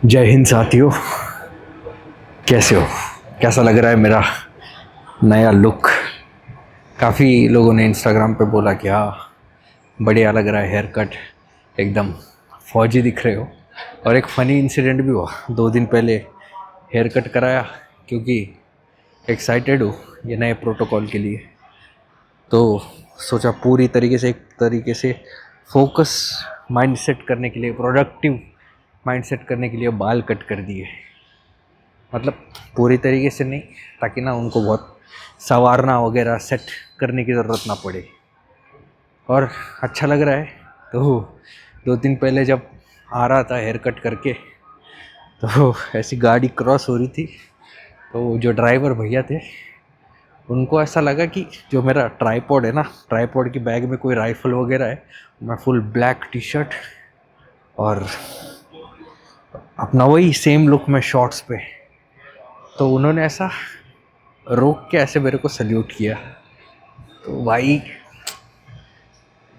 जय हिंद साथियों, कैसे हो? कैसा लग रहा है मेरा नया लुक? काफ़ी लोगों ने इंस्टाग्राम पे बोला कि हाँ बढ़िया लग रहा है, हेयर कट एकदम फौजी दिख रहे हो। और एक फ़नी इंसिडेंट भी हुआ, 2 दिन पहले हेयर कट कराया क्योंकि एक्साइटेड हूँ ये नए प्रोटोकॉल के लिए। तो सोचा पूरी तरीके से, एक तरीके से फोकस माइंड सेट करने के लिए, प्रोडक्टिव माइंड सेट करने के लिए बाल कट कर दिए। मतलब पूरी तरीके से नहीं, ताकि ना उनको बहुत संवारना वगैरह सेट करने की ज़रूरत ना पड़े। और अच्छा लग रहा है। तो 2 दिन पहले जब आ रहा था हेयर कट करके, तो ऐसी गाड़ी क्रॉस हो रही थी, तो जो ड्राइवर भैया थे उनको ऐसा लगा कि जो मेरा ट्राईपॉड है ना, ट्राईपॉड की बैग में कोई राइफल वगैरह है। मैं फुल ब्लैक टी शर्ट और अपना वही सेम लुक में शॉर्ट्स पे, तो उन्होंने ऐसा रोक के ऐसे मेरे को सल्यूट किया। तो भाई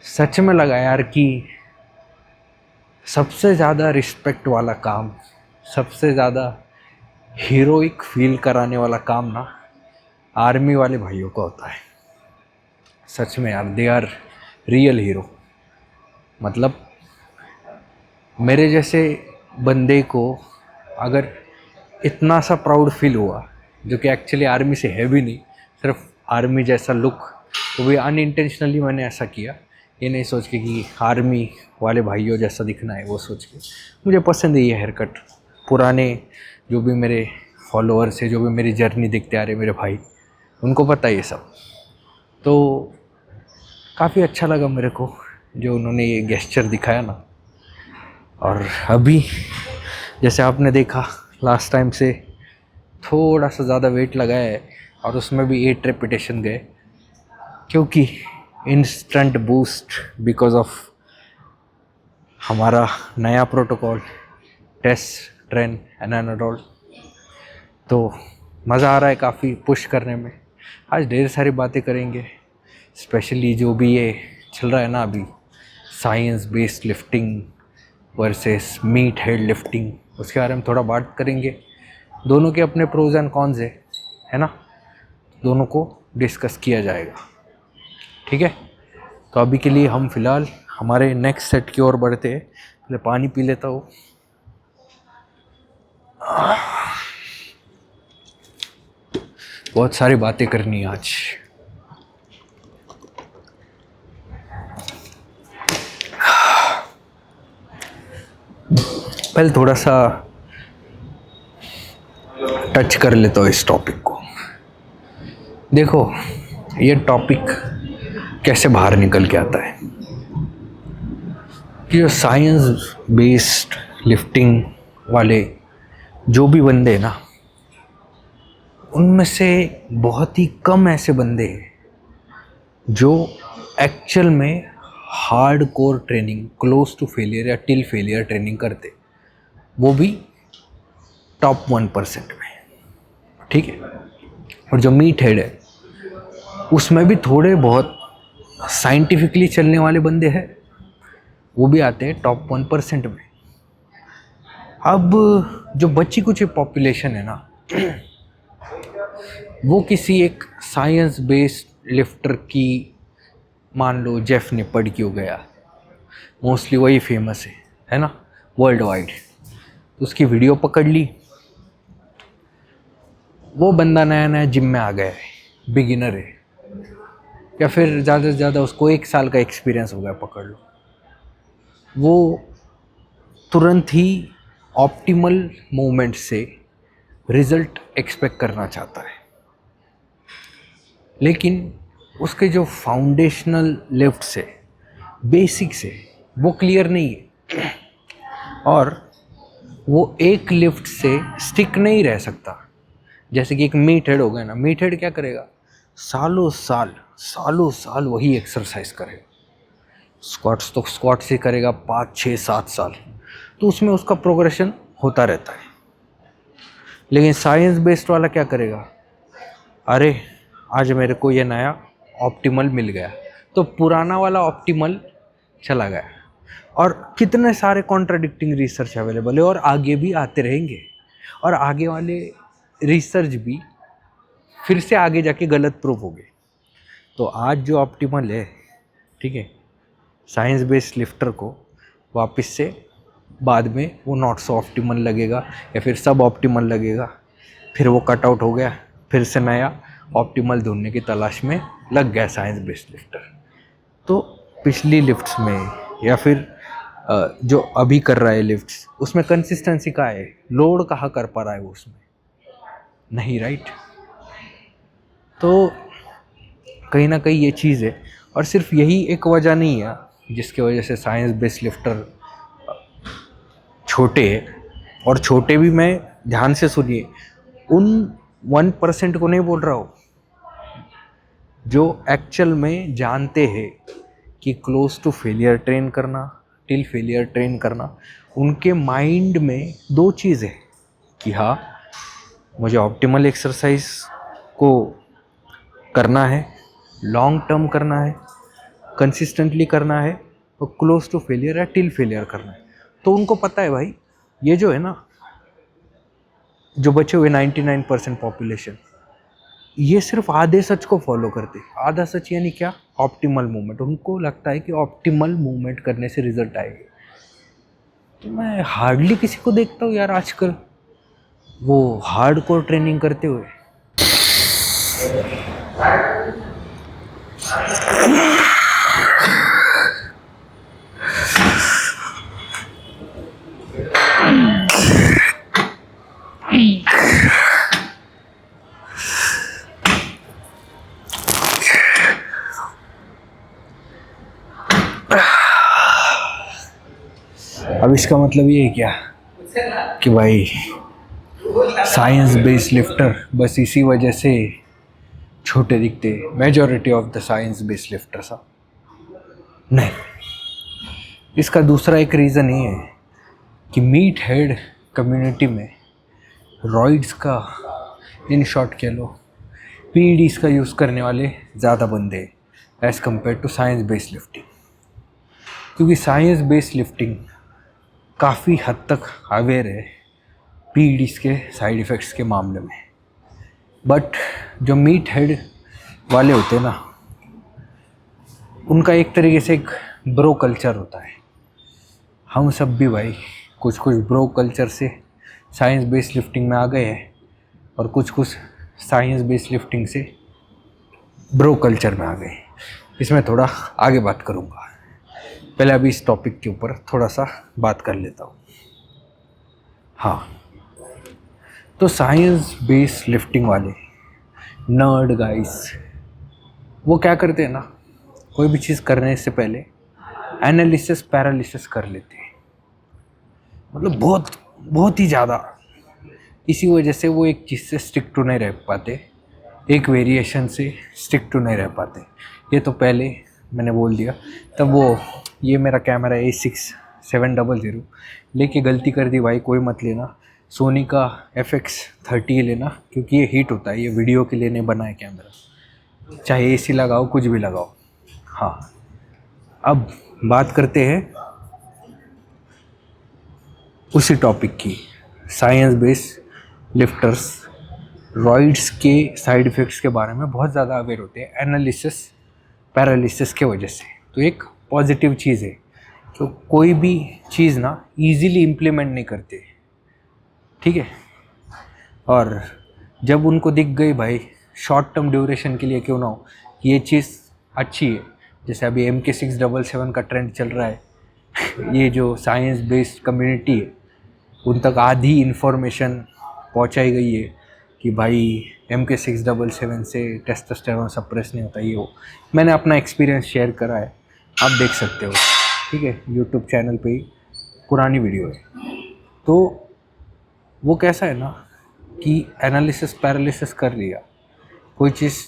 सच में लगा यार कि सबसे ज़्यादा रिस्पेक्ट वाला काम, सबसे ज़्यादा हीरोइक फील कराने वाला काम ना आर्मी वाले भाइयों का होता है। सच में यार, दे आर रियल हीरो। मतलब मेरे जैसे बंदे को अगर इतना सा प्राउड फील हुआ, जो कि एक्चुअली आर्मी से है भी नहीं, सिर्फ आर्मी जैसा लुक, तो भी अनइंटेंशनली मैंने ऐसा किया, ये नहीं सोच के कि आर्मी वाले भाइयों जैसा दिखना है, वो सोच के। मुझे पसंद है ये हेयर कट। पुराने जो भी मेरे फॉलोअर्स है, जो भी मेरी जर्नी देखते आ रहे मेरे भाई, उनको पता है ये सब। तो काफ़ी अच्छा लगा मेरे को जो उन्होंने ये गेस्चर दिखाया ना। और अभी जैसे आपने देखा लास्ट टाइम से थोड़ा सा ज़्यादा वेट लगाया है, और उसमें भी 8 रेपिटेशन गए, क्योंकि इंस्टेंट बूस्ट बिकॉज ऑफ हमारा नया प्रोटोकॉल टेस्ट ट्रेन एनानोडोल। तो मज़ा आ रहा है काफ़ी पुश करने में। आज ढेर सारी बातें करेंगे, स्पेशली जो भी ये चल रहा है ना अभी, science based lifting versus meat head lifting, उसके बारे में थोड़ा बात करेंगे। दोनों के अपने प्रोज एंड कॉन्स है ना, दोनों को डिस्कस किया जाएगा। ठीक है, तो अभी के लिए हम फिलहाल हमारे नेक्स्ट सेट की ओर बढ़ते हैं। पहले पानी पी लेता हूँ। बहुत सारी बातें करनी है आज। पहले थोड़ा सा टच कर लेता हूँ इस टॉपिक को। देखो ये टॉपिक कैसे बाहर निकल के आता है कि जो साइंस बेस्ड लिफ्टिंग वाले जो भी बंदे हैं ना, उनमें से बहुत ही कम ऐसे बंदे हैं जो एक्चुअल में hard core training, close to failure या टिल फेलियर ट्रेनिंग करते, वो भी टॉप 1% में। ठीक है, और जो मीट हेड है उसमें भी थोड़े बहुत साइंटिफिकली चलने वाले बंदे हैं, वो भी आते हैं टॉप 1% में। अब जो बची कुछ पॉपुलेशन है ना, वो किसी एक साइंस बेस्ड लिफ्टर की, मान लो जेफ निपट क्यों गया, मोस्टली वही फेमस है ना वर्ल्ड वाइड, तो उसकी वीडियो पकड़ ली। वो बंदा नया नया जिम में आ गया है, बिगिनर है, या फिर ज़्यादा से ज़्यादा उसको 1 साल का एक्सपीरियंस हो गया, पकड़ लो। वो तुरंत ही ऑप्टिमल मूवमेंट से रिजल्ट एक्सपेक्ट करना चाहता है, लेकिन उसके जो फाउंडेशनल लिफ्ट से, बेसिक्स है, वो क्लियर नहीं है। और वो एक लिफ्ट से स्टिक नहीं रह सकता। जैसे कि एक मीट हेड हो गया ना, मीट हेड क्या करेगा, सालों साल वही एक्सरसाइज करेगा। स्क्वाट्स तो स्क्वाट्स ही करेगा 5 6 7 साल, तो उसमें उसका प्रोग्रेशन होता रहता है। लेकिन साइंस बेस्ड वाला क्या करेगा, अरे आज मेरे को ये नया ऑप्टिमल मिल गया, तो पुराना वाला ऑप्टिमल चला गया। और कितने सारे कॉन्ट्राडिक्टिंग रिसर्च अवेलेबल है और आगे भी आते रहेंगे, और आगे वाले रिसर्च भी फिर से आगे जाके गलत प्रूफ हो गए। तो आज जो ऑप्टिमल है, ठीक है, साइंस बेस्ड लिफ्टर को वापस से बाद में वो नॉट सो ऑप्टिमल लगेगा या फिर सब ऑप्टिमल लगेगा, फिर वो कट आउट हो गया, फिर से नया ऑप्टिमल ढूंढने की तलाश में लग गया साइंस बेस्ड लिफ्टर। तो पिछली लिफ्ट्स में या फिर जो अभी कर रहा है लिफ्ट्स, उसमें कंसिस्टेंसी कहाँ है, लोड कहाँ कर पा रहा है वो उसमें, नहीं, राइट। तो कहीं ना कहीं ये चीज़ है, और सिर्फ यही एक वजह नहीं है जिसके वजह से साइंस बेस्ड लिफ्टर छोटे हैं। और छोटे भी, मैं ध्यान से सुनिए, उन 1% को नहीं बोल रहा हूँ जो एक्चुअल में जानते हैं कि क्लोज टू फेलियर ट्रेन करना, टिल फेलियर ट्रेन करना, उनके माइंड में दो चीज़ है कि हाँ मुझे ऑप्टिमल एक्सरसाइज को करना है, लॉन्ग टर्म करना है, कंसिस्टेंटली करना है, और क्लोज टू फेलियर या टिल फेलियर करना है। तो उनको पता है भाई, ये जो है ना, जो बचे हुए 99% पॉपुलेशन, ये सिर्फ आधे सच को फॉलो करते। आधा सच यानी क्या, ऑप्टिमल मूवमेंट। उनको लगता है कि ऑप्टिमल मूवमेंट करने से रिजल्ट आएगी। तो मैं हार्डली किसी को देखता हूँ यार आजकल वो हार्डकोर ट्रेनिंग करते हुए। अब इसका मतलब ये है क्या कि भाई साइंस बेस्ड लिफ्टर बस इसी वजह से छोटे दिखते, majority of the science based lifter सा? नहीं, इसका दूसरा एक रीज़न ये है कि मीट हेड कम्युनिटी में रॉइड्स का, इन शॉर्ट कह लो पीईडीज़ का यूज़ करने वाले ज़्यादा बंदे as compare to science based lifting. क्योंकि साइंस बेस्ड लिफ्टिंग काफ़ी हद तक अवेयर है पीईडीज़ के साइड इफ़ेक्ट्स के मामले में। बट जो मीट हेड वाले होते हैं ना, उनका एक तरीके से एक ब्रो कल्चर होता है। हम सब भी भाई कुछ कुछ ब्रो कल्चर से साइंस बेस्ड लिफ्टिंग में आ गए हैं, और कुछ कुछ साइंस बेस्ड लिफ्टिंग से ब्रो कल्चर में आ गए। इसमें थोड़ा आगे बात करूँगा, पहले अभी इस टॉपिक के ऊपर थोड़ा सा बात कर लेता हूँ। हाँ, तो साइंस बेस्ड लिफ्टिंग वाले नर्ड गाइस, वो क्या करते हैं ना, कोई भी चीज़ करने से पहले एनालिसिस पैरालिसिस कर लेते हैं, मतलब बहुत बहुत ही ज़्यादा। इसी वजह से वो एक चीज़ से स्टिक टू नहीं रह पाते, एक वेरिएशन से स्टिक टू नहीं रह पाते। ये तो पहले मैंने बोल दिया। तब वो ये मेरा कैमरा A6700 लेके गलती कर दी भाई, कोई मत लेना। सोनी का FX30 लेना, क्योंकि ये हीट होता है, ये वीडियो के लिए नहीं बना है कैमरा, चाहे AC लगाओ कुछ भी लगाओ। हाँ, अब बात करते हैं उसी टॉपिक की। साइंस बेस्ड लिफ्टर्स रॉइड्स के साइड इफ़ेक्ट्स के बारे में बहुत ज़्यादा अवेयर होते हैं एनालिसिस पैरालिसिस के वजह से। तो एक पॉजिटिव चीज़ है, तो कोई भी चीज़ ना इजीली इम्प्लीमेंट नहीं करते, ठीक है। और जब उनको दिख गई भाई शॉर्ट टर्म ड्यूरेशन के लिए क्यों ना हो, ये चीज़ अच्छी है, जैसे अभी MK677 का ट्रेंड चल रहा है। ये जो साइंस बेस्ड कम्युनिटी है उन तक आधी इन्फॉर्मेशन पहुंचाई गई है कि भाई MK677 से टेस्टोस्टेरोन सप्रेस नहीं होता, ये वो। मैंने अपना एक्सपीरियंस शेयर करा है, आप देख सकते हो, ठीक है, यूट्यूब चैनल पे ही पुरानी वीडियो है। तो वो कैसा है ना कि एनालिसिस पैरालिसिस कर लिया, कोई चीज़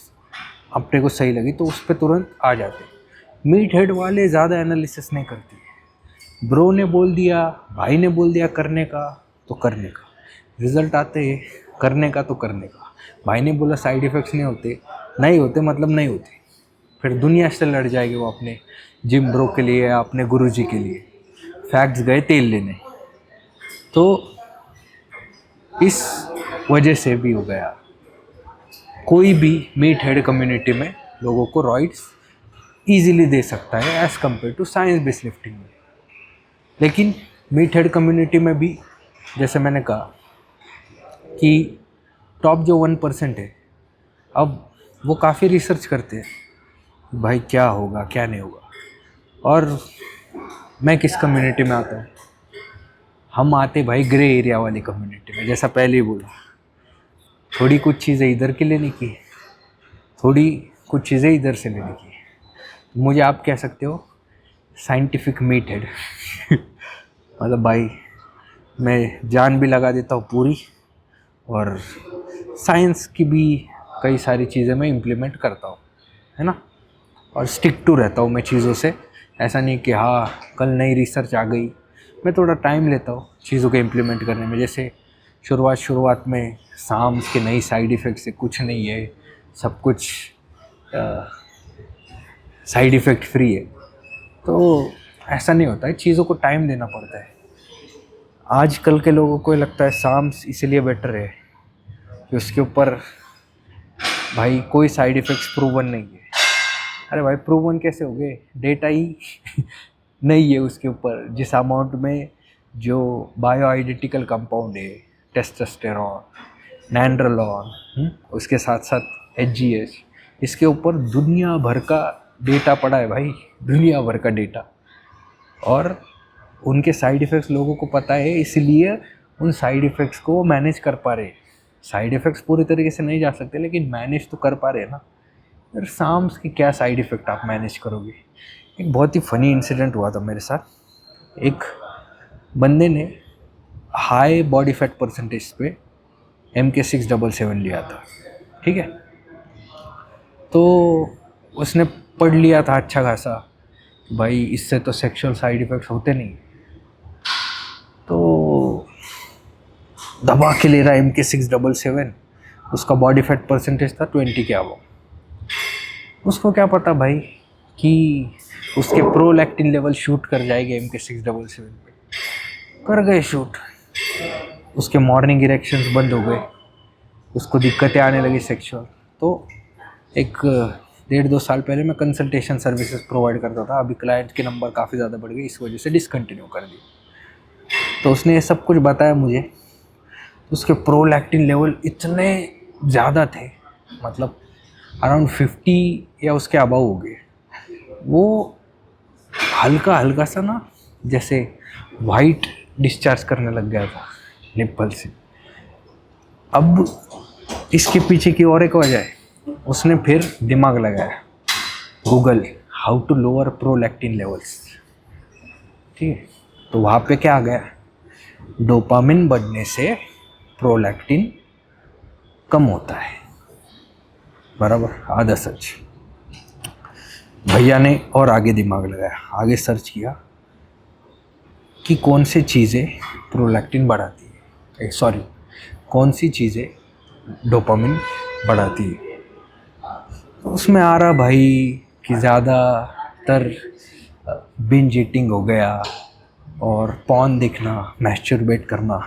अपने को सही लगी तो उस पर तुरंत आ जाते। मीट हेड वाले ज़्यादा एनालिसिस नहीं करती, ब्रो ने बोल दिया, भाई ने बोल दिया करने का तो करने का, रिजल्ट आते हैं करने का तो करने का। भाई ने बोला साइड इफ़ेक्ट्स नहीं होते, नहीं होते मतलब नहीं होते, फिर दुनिया से लड़ जाएगी वो अपने जिम ब्रो के लिए या अपने गुरुजी के लिए। फैक्ट्स गए तेल लेने। तो इस वजह से भी हो गया, कोई भी मीट हेड कम्युनिटी में लोगों को रॉइड्स ईजिली दे सकता है as compare to science based lifting में। लेकिन मीट हेड कम्युनिटी में भी जैसे मैंने कहा कि टॉप जो 1% है, अब वो काफ़ी रिसर्च करते हैं भाई क्या होगा क्या नहीं होगा। और मैं किस कम्युनिटी में आता हूँ, हम आते भाई ग्रे एरिया वाली कम्युनिटी में। जैसा पहले ही बोला, थोड़ी कुछ चीज़ें इधर की लेने की, थोड़ी कुछ चीज़ें इधर से लेने की। मुझे आप कह सकते हो साइंटिफिक मीट हेड मतलब भाई मैं जान भी लगा देता हूँ पूरी, और साइंस की भी कई सारी चीज़ें मैं इम्प्लीमेंट करता हूँ, है ना। और स्टिक टू रहता हूँ मैं चीज़ों से। ऐसा नहीं कि हाँ कल नई रिसर्च आ गई, मैं थोड़ा टाइम लेता हूँ चीज़ों को इम्प्लीमेंट करने में। जैसे शुरुआत में साम्स के नई साइड इफ़ेक्ट से कुछ नहीं है, सब कुछ साइड इफ़ेक्ट फ्री है, तो ऐसा नहीं होता है, चीज़ों को टाइम देना पड़ता है। आजकल के लोगों को लगता है साम्स इसलिए बेटर है कि उसके ऊपर भाई कोई साइड इफ़ेक्ट्स प्रूवन नहीं है। अरे भाई प्रूवन कैसे हो गए, डेटा ही नहीं है उसके ऊपर। जिस अमाउंट में जो बायो आइडेंटिकल कंपाउंड है, टेस्टोस्टेरॉन, नैंड्रोलॉन, उसके साथ साथ HGH, इसके ऊपर दुनिया भर का डेटा पड़ा है भाई, दुनिया भर का डेटा। और उनके साइड इफ़ेक्ट्स लोगों को पता है, इसलिए उन साइड इफ़ेक्ट्स को वो मैनेज कर पा रहे। साइड इफ़ेक्ट्स पूरी तरीके से नहीं जा सकते, लेकिन मैनेज तो कर पा रहे ना। यार साम्स की क्या साइड इफ़ेक्ट आप मैनेज करोगे। एक बहुत ही फ़नी इंसिडेंट हुआ था मेरे साथ। एक बंदे ने हाई बॉडी फैट परसेंटेज पे MK677 लिया था, ठीक है। तो उसने पढ़ लिया था अच्छा खासा, भाई इससे तो सेक्सुअल साइड इफ़ेक्ट्स होते नहीं, तो दबा के ले रहा है MK677। उसका बॉडी फैट परसेंटेज था 20 के अबव। उसको क्या पता भाई कि उसके प्रोलैक्टिन लेवल शूट कर जाएंगे MK677 पे। कर गए शूट, उसके मॉर्निंग इरेक्शंस बंद हो गए, उसको दिक्कतें आने लगी सेक्सुअल। तो एक 1.5-2 साल पहले मैं कंसल्टेशन सर्विसेज प्रोवाइड करता था, अभी क्लाइंट के नंबर काफ़ी ज़्यादा बढ़ गए, इस वजह से डिसकंटिन्यू कर दी। तो उसने ये सब कुछ बताया मुझे। उसके प्रोलैक्टिन लेवल इतने ज़्यादा थे, मतलब अराउंड 50 या उसके अबव हो गए। वो हल्का हल्का सा ना जैसे वाइट डिस्चार्ज करने लग गया था निप्पल से। अब इसके पीछे की और एक वजह है, उसने फिर दिमाग लगाया, Google how to lower prolactin levels, ठीक है। तो वहाँ पे क्या आ गया, डोपामिन बढ़ने से प्रोलैक्टिन कम होता है, बराबर आधा सच। भैया ने और आगे दिमाग लगाया, आगे सर्च किया कि कौन सी चीज़ें प्रोलैक्टिन बढ़ाती है, सॉरी कौन सी चीज़ें डोपामिन बढ़ाती है। तो उसमें आ रहा भाई कि ज़्यादातर बिंज ईटिंग हो गया और पॉर्न देखना, मैस्टरबेट करना।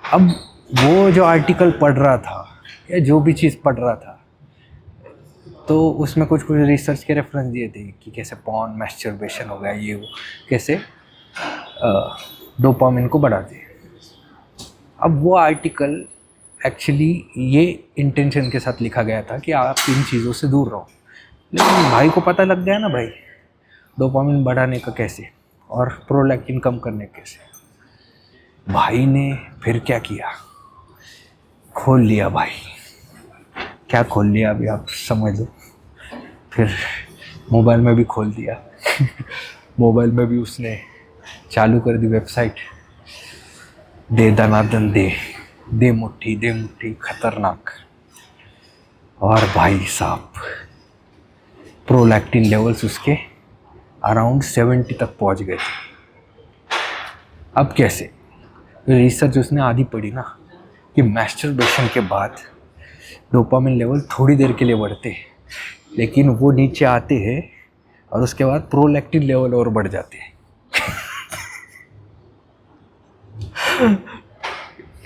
अब वो जो आर्टिकल पढ़ रहा था या जो भी चीज़ पढ़ रहा था, तो उसमें कुछ रिसर्च के रेफरेंस दिए थे कि कैसे पॉर्न, मैस्टरबेशन हो गया, ये वो कैसे डोपामिन को बढ़ाते हैं। अब वो आर्टिकल एक्चुअली ये इंटेंशन के साथ लिखा गया था कि आप इन चीज़ों से दूर रहो, लेकिन भाई को पता लग गया ना भाई डोपामिन बढ़ाने का कैसे और प्रोलैक्टिन कम करने कैसे। भाई ने फिर क्या किया, खोल लिया भाई, क्या खोल लिया अभी आप समझ लो। फिर मोबाइल में भी खोल दिया मोबाइल में भी उसने चालू कर दी वेबसाइट, दे दनादन दे, दे मुट्ठी खतरनाक। और भाई साहब प्रोलैक्टिन लेवल्स उसके अराउंड 70 तक पहुंच गए थे। अब कैसे? रिसर्च उसने आधी पढ़ी ना कि मैस्टरबेशन के बाद डोपामिन लेवल थोड़ी देर के लिए बढ़ते हैं, लेकिन वो नीचे आते हैं और उसके बाद प्रोलैक्टिन लेवल और बढ़ जाते हैं।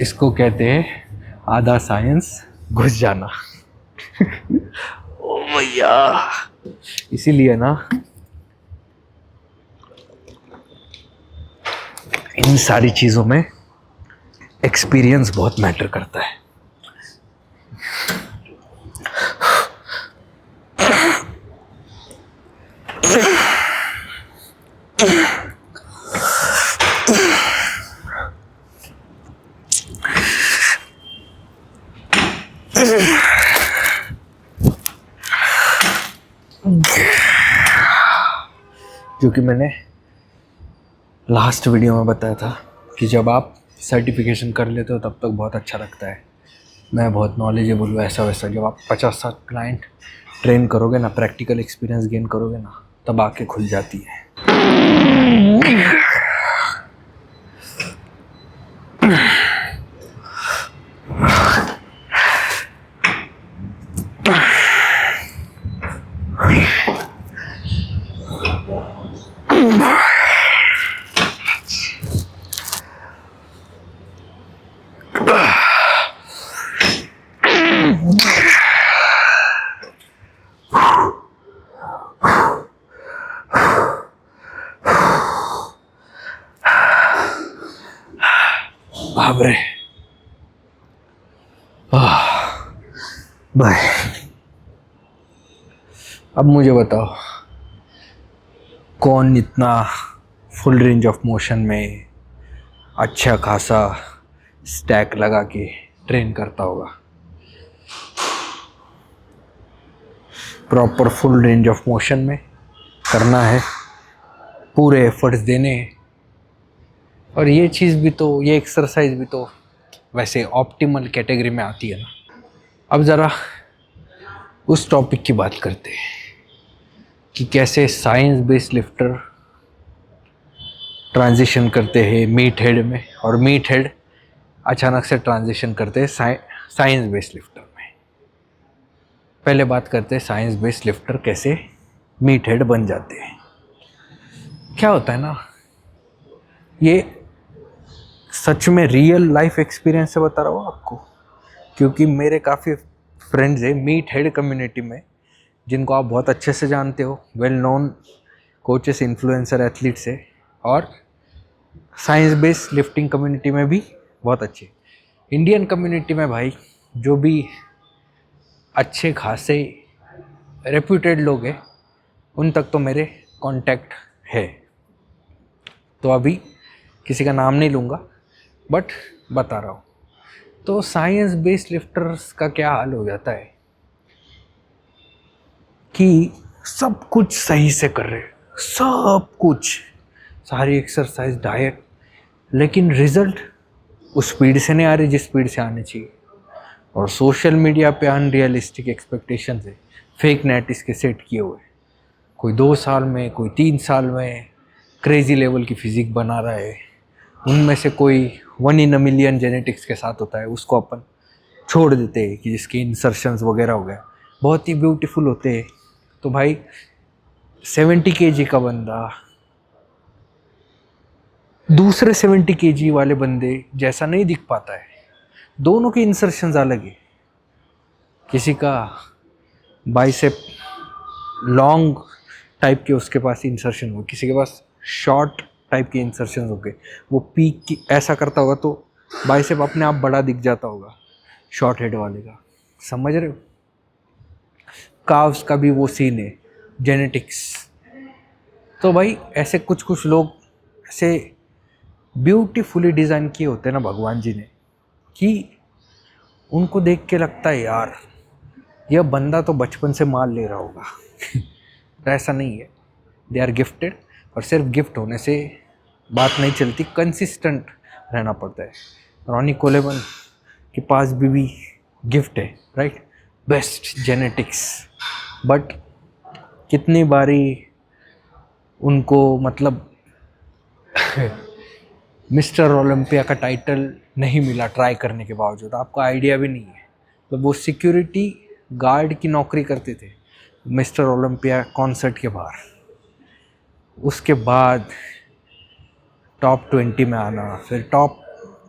इसको कहते हैं आधा साइंस घुस जाना। ओ भैया, इसीलिए ना इन सारी चीज़ों में एक्सपीरियंस बहुत मैटर करता है। जो कि मैंने लास्ट वीडियो में बताया था कि जब आप सर्टिफिकेशन कर लेते हो तब तक बहुत अच्छा लगता है, मैं बहुत नॉलेजेबल हूँ ऐसा वैसा। जब आप 50-60 क्लाइंट ट्रेन करोगे ना, प्रैक्टिकल एक्सपीरियंस गेन करोगे ना, तब आंखें खुल जाती है। बाबरे बाय। अब मुझे बताओ कौन इतना फुल रेंज ऑफ मोशन में अच्छा खासा स्टैक लगा के ट्रेन करता होगा? Proper full range of motion में करना है, पूरे एफर्ट्स देने हैं। और ये चीज़ भी तो, ये एक्सरसाइज भी तो वैसे ऑप्टिमल कैटेगरी में आती है ना। अब ज़रा उस टॉपिक की बात करते हैं कि कैसे साइंस बेस्ड लिफ्टर ट्रांजिशन करते हैं मीट हेड में, और मीट हेड अचानक से ट्रांजिशन करते हैं साइंस बेस्ड लिफ्टर में। पहले बात करते हैं साइंस बेस्ड लिफ्टर कैसे मीट हेड बन जाते हैं। क्या होता है ना, ये सच में रियल लाइफ एक्सपीरियंस से बता रहा हूँ आपको, क्योंकि मेरे काफ़ी फ्रेंड्स हैं मीट हेड कम्युनिटी में जिनको आप बहुत अच्छे से जानते हो, well known coaches, influencer, athletes है, और साइंस बेस्ड लिफ्टिंग कम्युनिटी में भी बहुत अच्छे। इंडियन कम्युनिटी में भाई जो भी अच्छे खासे रेप्यूटेड लोग हैं उन तक तो मेरे कांटेक्ट है, तो अभी किसी का नाम नहीं लूँगा बट बता रहा हूँ। तो साइंस बेस्ड लिफ्टर्स का क्या हाल हो जाता है कि सब कुछ सही से कर रहे, सब कुछ, सारी एक्सरसाइज, डाइट, लेकिन रिजल्ट उस स्पीड से नहीं आ रही जिस स्पीड से आने चाहिए। और सोशल मीडिया पे अनरियलिस्टिक एक्सपेक्टेशंस है, फेक नेट इसके सेट किए हुए। कोई 2 साल में, कोई 3 साल में क्रेजी लेवल की फिजिक बना रहा है। उनमें से कोई 1 in a million जेनेटिक्स के साथ होता है, उसको अपन छोड़ देते हैं कि जिसके इंसर्शंस वगैरह हो गया, बहुत ही ब्यूटीफुल होते हैं। तो भाई 70 kg का बंदा दूसरे 70 kg वाले बंदे जैसा नहीं दिख पाता है। दोनों के इंसर्शंस अलग है। किसी का बाइसेप लॉन्ग टाइप के उसके पास इंसर्शन हो, किसी के पास शॉर्ट टाइप के इंसर्शन हो गए। वो पीक की ऐसा करता होगा तो बाइसेप अपने आप बड़ा दिख जाता होगा शॉर्ट हेड वाले का, समझ रहे हो? काव्स का भी वो सीन है, जेनेटिक्स। तो भाई ऐसे कुछ कुछ लोग ऐसे ब्यूटीफुली डिज़ाइन किए होते हैं ना भगवान जी ने, कि उनको देख के लगता है यार यह बंदा तो बचपन से माल ले रहा होगा। तो ऐसा नहीं है, दे आर गिफ्टेड। और सिर्फ गिफ्ट होने से बात नहीं चलती, कंसिस्टेंट रहना पड़ता है। रॉनी कोलेमन के पास भी गिफ्ट है, राइट, बेस्ट जेनेटिक्स, बट कितनी बारी उनको मतलब मिस्टर ओलंपिया का टाइटल नहीं मिला ट्राई करने के बावजूद, आपको आइडिया भी नहीं है। तो वो सिक्योरिटी गार्ड की नौकरी करते थे मिस्टर ओलंपिया कॉन्सर्ट के बाहर, उसके बाद टॉप 20 में आना, फिर टॉप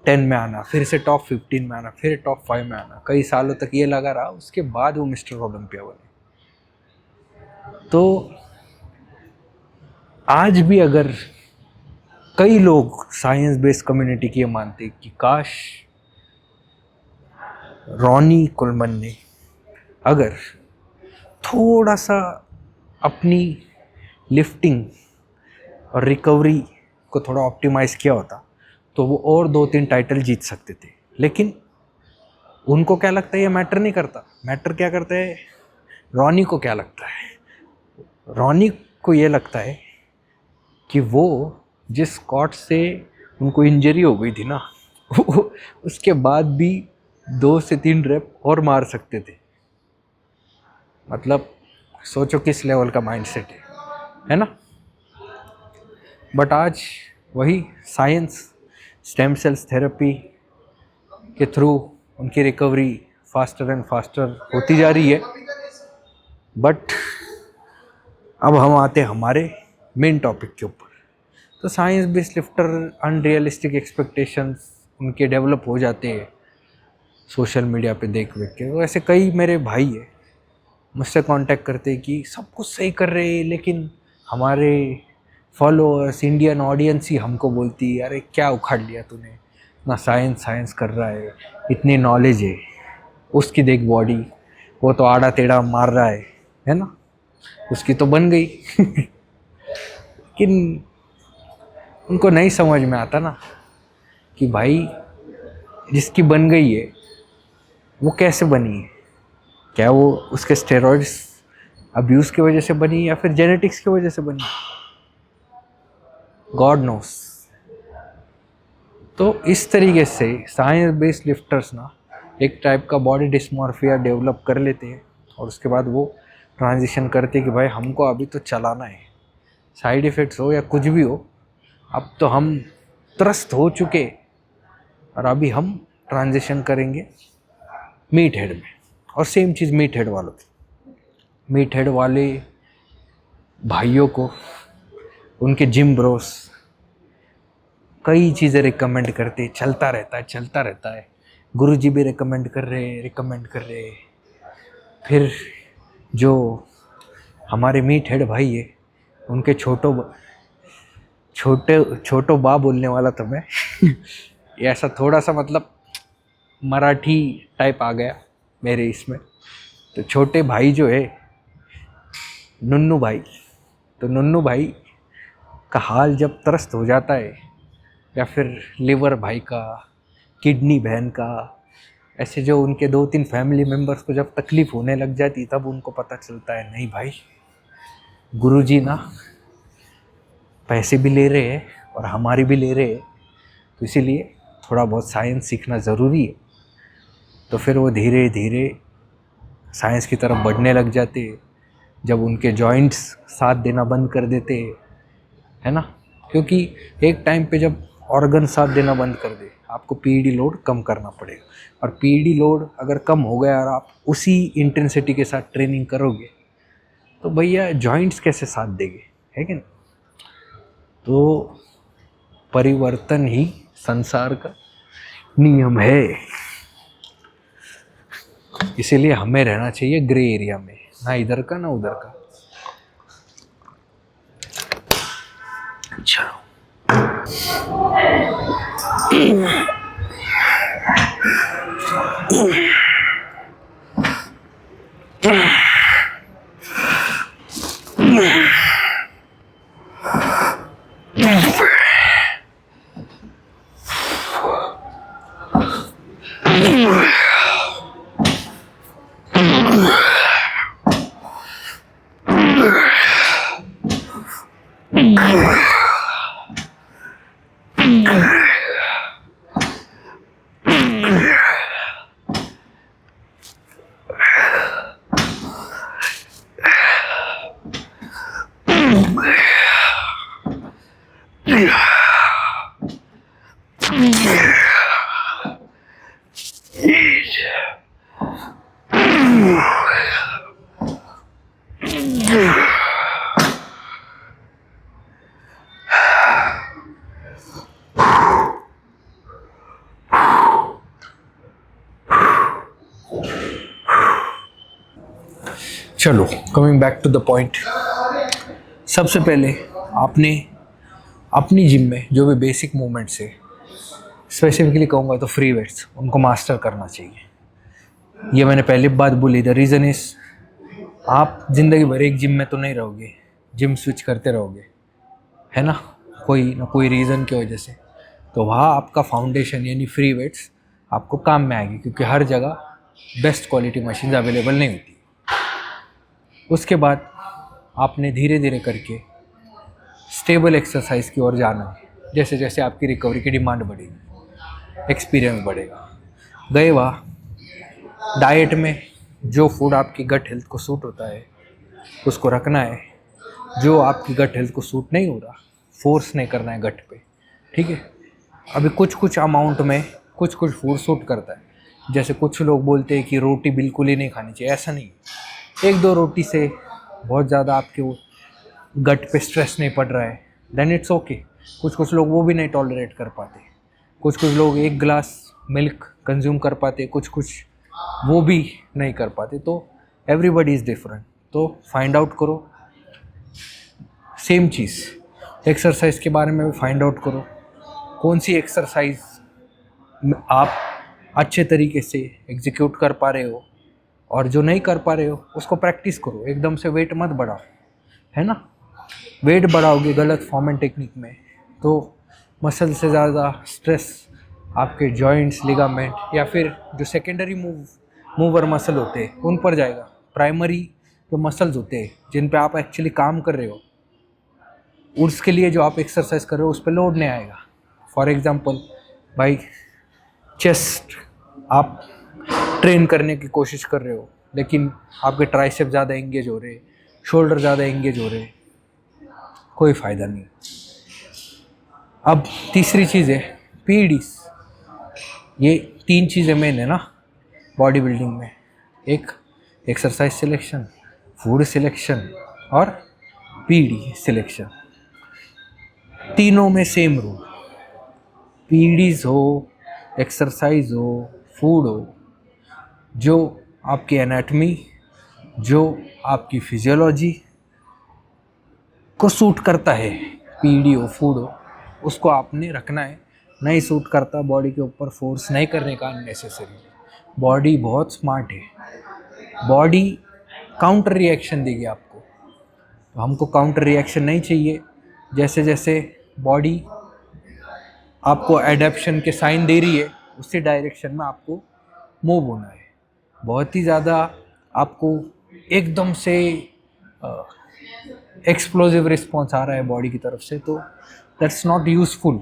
10 में आना, फिर से टॉप 15 में आना, फिर टॉप 5 में आना, कई सालों तक ये लगा रहा, उसके बाद वो मिस्टर ओलंपिया बने। तो आज भी अगर कई लोग साइंस बेस्ड कम्युनिटी की ये मानते कि काश रॉनी कोलेमन ने अगर थोड़ा सा अपनी लिफ्टिंग और रिकवरी को थोड़ा ऑप्टिमाइज़ किया होता तो वो और 2-3 टाइटल जीत सकते थे। लेकिन उनको क्या लगता है, ये मैटर नहीं करता। मैटर क्या करता है, रॉनी को क्या लगता है, रॉनी को ये लगता है कि वो जिस स्कॉट से उनको इंजरी हो गई थी ना उसके बाद भी 2 से 3 रेप और मार सकते थे। मतलब सोचो किस लेवल का माइंडसेट है ना। बट आज वही साइंस, स्टेम सेल्स थेरेपी के थ्रू उनकी रिकवरी फास्टर एंड फास्टर होती जा रही है। बट अब हम आते हैं हमारे मेन टॉपिक के ऊपर। तो science based lifter unrealistic expectations उनके डेवलप हो जाते हैं सोशल मीडिया पे देख के। तो ऐसे कई मेरे भाई है मुझसे कांटेक्ट करते हैं कि सब कुछ सही कर रहे हैं, लेकिन हमारे फॉलोअर्स, इंडियन ऑडियंस ही हमको बोलती है अरे क्या उखाड़ लिया तूने, ना साइंस कर रहा है, इतनी नॉलेज है, उसकी देख बॉडी, वो तो आड़ा टेढ़ा मार रहा है ना, उसकी तो बन गई लेकिन उनको नहीं समझ में आता ना कि भाई जिसकी बन गई है वो कैसे बनी है, क्या वो उसके स्टेरॉइड्स अब्यूज़ की वजह से बनी या फिर जेनेटिक्स की वजह से बनी, गॉड नोस। तो इस तरीके से साइंस बेस्ड लिफ्टर्स ना एक टाइप का बॉडी डिस्मॉर्फिया डेवलप कर लेते हैं और उसके बाद वो ट्रांजिशन करते हैं कि भाई हमको अभी तो चलाना है, साइड इफ़ेक्ट्स हो या कुछ भी हो, अब तो हम त्रस्त हो चुके और अभी हम ट्रांजिशन करेंगे मीट हेड में। और सेम चीज़ मीट हेड वालों की, मीट हेड वाले भाइयों को उनके जिम ब्रोस कई चीज़ें रिकमेंड करते, चलता रहता है। गुरुजी भी रिकमेंड कर रहे। फिर जो हमारे मीट हेड भाई है उनके छोटो बा बोलने वाला था मैं ये ऐसा थोड़ा सा मतलब मराठी टाइप आ गया मेरे इसमें। तो छोटे भाई जो है नुन्नू भाई, तो नुन्नू भाई का हाल जब त्रस्त हो जाता है, या फिर लिवर भाई का, किडनी बहन का, ऐसे जो उनके 2-3 फैमिली मेम्बर्स को जब तकलीफ़ होने लग जाती तब उनको पता चलता है नहीं भाई गुरुजी ना पैसे भी ले रहे हैं और हमारी भी ले रहे हैं, तो इसीलिए थोड़ा बहुत साइंस सीखना ज़रूरी है। तो फिर वो धीरे धीरे साइंस की तरफ बढ़ने लग जाते हैं जब उनके जॉइंट्स साथ देना बंद कर देते है ना। क्योंकि एक टाइम पे जब ऑर्गन साथ देना बंद कर दे आपको पीईडी लोड कम करना पड़ेगा, और पीईडी लोड अगर कम हो गया और आप उसी इंटेंसिटी के साथ ट्रेनिंग करोगे तो भैया जॉइंट्स कैसे साथ देंगे, है कि नहीं। तो परिवर्तन ही संसार का नियम है, इसीलिए हमें रहना चाहिए ग्रे एरिया में, ना इधर का ना उधर का। अच्छा चलो, coming back to the point. सबसे पहले आपने अपनी जिम में जो भी बेसिक मूवमेंट्स है, स्पेसिफिकली कहूँगा तो फ्री वेट्स, उनको मास्टर करना चाहिए। ये मैंने पहले बात बोली। द रीज़न इज़ आप ज़िंदगी भर एक जिम में तो नहीं रहोगे, जिम स्विच करते रहोगे, है ना, कोई ना कोई रीज़न की वजह से। तो वहाँ आपका फाउंडेशन यानी फ्री वेट्स आपको काम में आएगी, क्योंकि हर जगह बेस्ट क्वालिटी मशीन अवेलेबल नहीं होती। उसके बाद आपने धीरे धीरे करके स्टेबल एक्सरसाइज की ओर जाना है। जैसे जैसे आपकी रिकवरी की डिमांड बढ़ेगी, एक्सपीरियंस बढ़ेगा। गए वहाँ डाइट में जो फूड आपकी गट हेल्थ को सूट होता है उसको रखना है। जो आपकी गट हेल्थ को सूट नहीं हो रहा, फोर्स नहीं करना है गट पे, ठीक है। अभी कुछ कुछ अमाउंट में कुछ कुछ फूड सूट करता है। जैसे कुछ लोग बोलते हैं कि रोटी बिल्कुल ही नहीं खानी चाहिए, ऐसा नहीं। एक दो रोटी से बहुत ज़्यादा आपके गट पे स्ट्रेस नहीं पड़ रहा है, देन इट्स ओके। कुछ कुछ लोग वो भी नहीं टॉलरेट कर पाते। कुछ कुछ लोग एक ग्लास मिल्क कंज्यूम कर पाते, कुछ कुछ वो भी नहीं कर पाते। तो एवरीबडी इज़ डिफरेंट। तो फाइंड आउट करो। सेम चीज़ एक्सरसाइज के बारे में भी फाइंड आउट करो, कौन सी एक्सरसाइज आप अच्छे तरीके से एग्जीक्यूट कर पा रहे हो, और जो नहीं कर पा रहे हो उसको प्रैक्टिस करो। एकदम से वेट मत बढ़ाओ, है ना। वेट बढ़ाओगे गलत फॉर्म एंड टेक्निक में तो मसल से ज़्यादा स्ट्रेस आपके जॉइंट्स, लिगामेंट या फिर जो सेकेंडरी मूवर मसल होते हैं उन पर जाएगा। प्राइमरी जो मसल्स होते हैं जिन पे आप एक्चुअली काम कर रहे हो, उसके लिए जो आप एक्सरसाइज कर रहे हो उस पर लोड नहीं आएगा। फॉर एग्जांपल भाई, चेस्ट आप ट्रेन करने की कोशिश कर रहे हो लेकिन आपके ट्राइसेप ज़्यादा एंगेज हो रहे, शोल्डर ज़्यादा एंगेज हो रहे, कोई फ़ायदा नहीं। अब तीसरी चीज़ है पीडीज। ये तीन चीज़ें मेन है ना बॉडी बिल्डिंग में। एक एक्सरसाइज सिलेक्शन, फूड सिलेक्शन और पीडी सिलेक्शन। तीनों में सेम रूल। पीडीज हो, एक्सरसाइज हो, फूड हो, जो आपकी एनाटमी, जो आपकी फिजियोलॉजी को सूट करता है, पीडी हो, फूड हो, उसको आपने रखना है। नहीं सूट करता, बॉडी के ऊपर फोर्स नहीं करने का अननेसेसरी। बॉडी बहुत स्मार्ट है, बॉडी काउंटर रिएक्शन देगी आपको। तो हमको काउंटर रिएक्शन नहीं चाहिए। जैसे जैसे बॉडी आपको एडेप्शन के साइन दे रही है उसी डायरेक्शन में आपको मूव होना है। बहुत ही ज़्यादा आपको एकदम से एक्सप्लोजिव रिस्पॉन्स आ रहा है बॉडी की तरफ से, तो दैट्स नॉट यूज़फुल।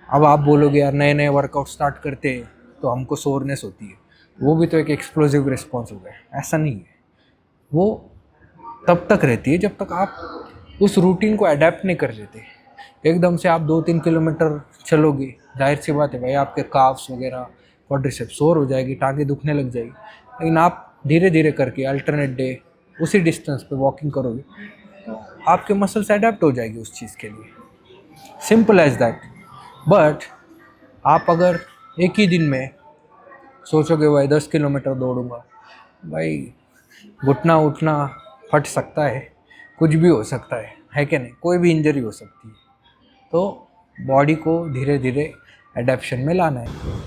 अब आप बोलोगे यार नए नए वर्कआउट स्टार्ट करते हैं तो हमको सोरनेस होती है, वो भी तो एक एक्सप्लोजिव रिस्पॉन्स हो गया। ऐसा नहीं है, वो तब तक रहती है जब तक आप उस रूटीन को अडेप्ट नहीं कर लेते। एकदम से आप 2-3 किलोमीटर चलोगे, जाहिर सी बात है भाई आपके काफ्स वगैरह, क्वाड्रिसेप्स सोर हो जाएगी, टांगे दुखने लग जाएगी। लेकिन आप धीरे धीरे करके अल्टरनेट डे उसी डिस्टेंस पे वॉकिंग करोगे तो आपके मसल्स अडेप्ट हो जाएगी उस चीज़ के लिए। Simple as that. बट आप अगर एक ही दिन में सोचोगे भाई 10 किलोमीटर दौड़ूंगा, भाई घुटना उठना फट सकता है, कुछ भी हो सकता है कि नहीं, कोई भी इंजरी हो सकती है। तो बॉडी को धीरे धीरे एडेप्शन में लाना है।